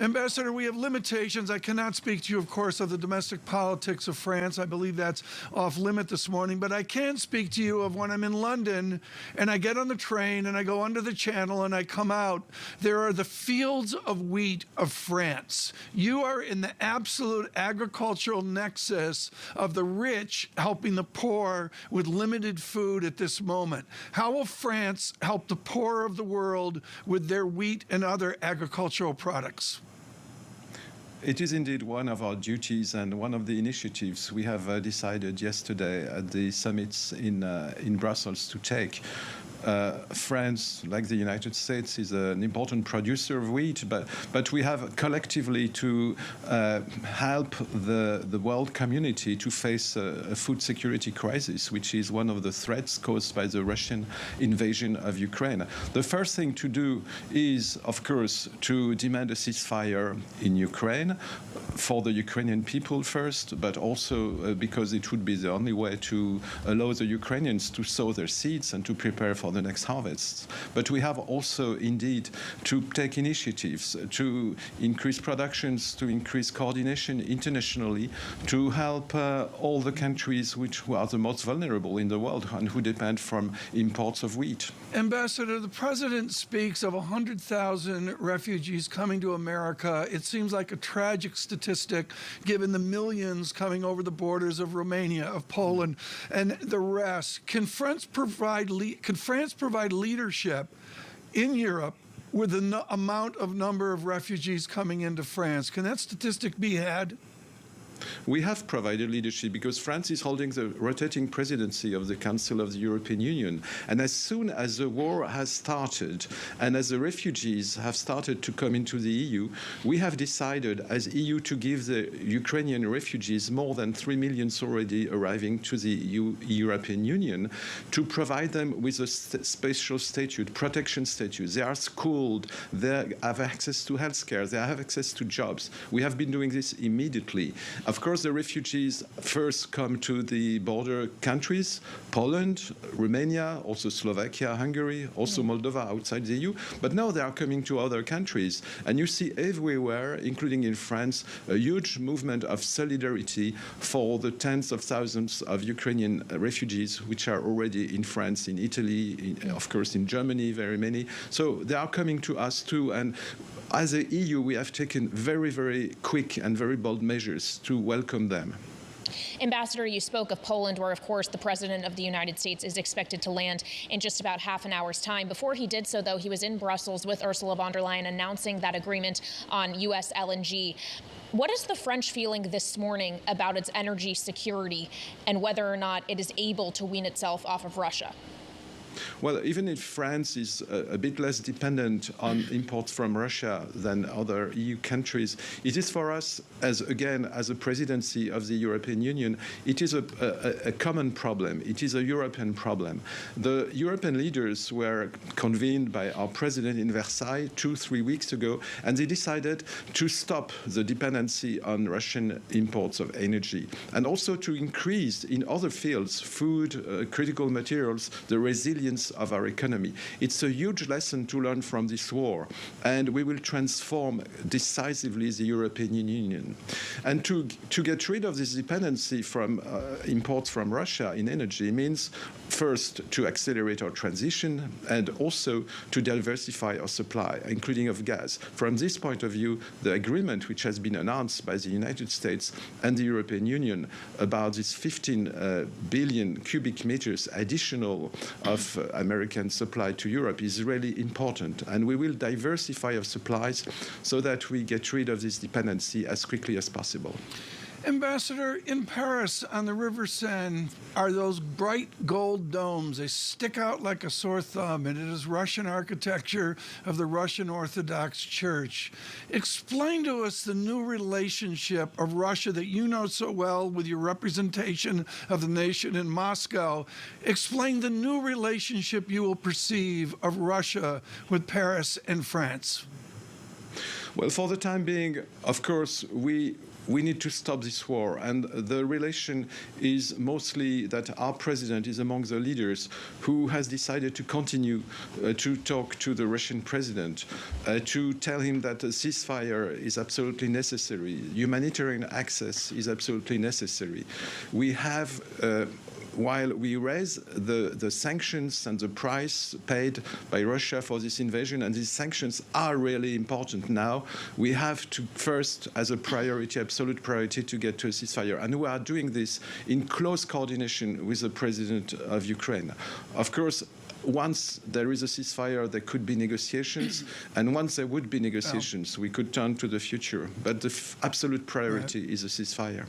Ambassador, we have limitations. I cannot speak to you, of course, of the domestic politics of France. I believe that's off limit this morning. But I can speak to you of when I'm in London and I get on the train and I go under the channel and I come out. There are the fields of wheat of France. You are in the absolute agricultural nexus of the rich helping the poor with limited food at this moment. How will France help the poor of the world with their wheat and other agricultural products? It is indeed one of our duties and one of the initiatives we have decided yesterday at the summits in Brussels to take. France, like the United States, is an important producer of wheat, but we have collectively to help the world community to face a food security crisis, which is one of the threats caused by the Russian invasion of Ukraine. The first thing to do is, of course, to demand a ceasefire in Ukraine for the Ukrainian people first, but also because it would be the only way to allow the Ukrainians to sow their seeds and to prepare for the next harvests. But we have also indeed to take initiatives to increase productions, to increase coordination internationally, to help all the countries who are the most vulnerable in the world and who depend from imports of wheat. Ambassador, the president speaks of 100,000 refugees coming to America. It seems like a tragic statistic given the millions coming over the borders of Romania, of Poland, and the rest. Can France provide leadership in Europe with the amount of number of refugees coming into France? Can that statistic be had? We have provided leadership because France is holding the rotating presidency of the Council of the European Union. And as soon as the war has started and as the refugees have started to come into the EU, we have decided as EU to give the Ukrainian refugees, more than 3 million already arriving to the European Union, to provide them with a special statute, protection statute. They are schooled, they have access to healthcare, they have access to jobs. We have been doing this immediately. Of course, the refugees first come to the border countries, Poland, Romania, also Slovakia, Hungary, also Moldova outside the EU. But now they are coming to other countries. And you see everywhere, including in France, a huge movement of solidarity for the tens of thousands of Ukrainian refugees which are already in France, in Italy, of course in Germany, very many. So they are coming to us too. And as a EU, we have taken very, very quick and very bold measures to welcome them. Ambassador, you spoke of Poland, where, of course, the President of the United States is expected to land in just about half an hour's time. Before he did so, though, he was in Brussels with Ursula von der Leyen announcing that agreement on U.S. LNG. What is the French feeling this morning about its energy security and whether or not it is able to wean itself off of Russia? Well, even if France is a bit less dependent on imports from Russia than other EU countries, it is for us, as a presidency of the European Union, it is a common problem. It is a European problem. The European leaders were convened by our president in Versailles 2-3 weeks ago, and they decided to stop the dependency on Russian imports of energy and also to increase in other fields, food, critical materials, the resilience of our economy. It's a huge lesson to learn from this war, and we will transform decisively the European Union. And to get rid of this dependency from imports from Russia in energy means first to accelerate our transition and also to diversify our supply, including of gas. From this point of view, the agreement which has been announced by the United States and the European Union about this 15 billion cubic meters additional of American supply to Europe is really important, and we will diversify our supplies so that we get rid of this dependency as quickly as possible. Ambassador, in Paris on the River Seine are those bright gold domes. They stick out like a sore thumb, and it is Russian architecture of the Russian Orthodox Church. Explain to us the new relationship of Russia that you know so well with your representation of the nation in Moscow. Explain the new relationship you will perceive of Russia with Paris and France. Well, for the time being, of course, we need to stop this war. And the relation is mostly that our president is among the leaders who has decided to continue to talk to the Russian president, to tell him that a ceasefire is absolutely necessary. Humanitarian access is absolutely necessary. We have while we raise the sanctions and the price paid by Russia for this invasion, and these sanctions are really important now, we have to first, as a priority, absolute priority, to get to a ceasefire. And we are doing this in close coordination with the president of Ukraine. Of course, once there is a ceasefire, there could be negotiations, and once there would be negotiations, we could turn to the future. But the absolute priority is a ceasefire.